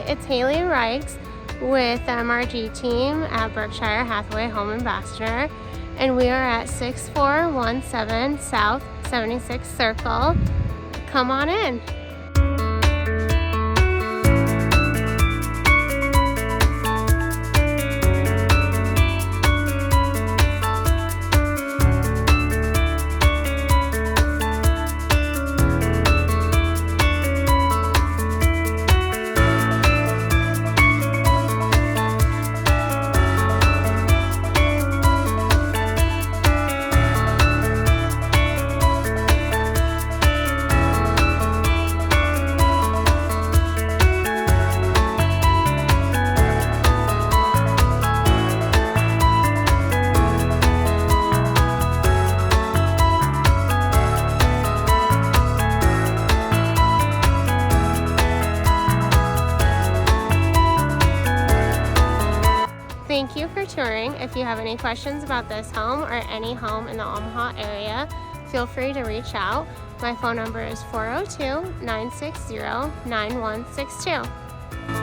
it's Haley Reichs with the MRG team at Berkshire Hathaway Home Ambassador, and we are at 6417 South 76th Circle. Come on in. Thank you for touring. If you have any questions about this home or any home in the Omaha area, feel free to reach out. My phone number is 402-960-9162.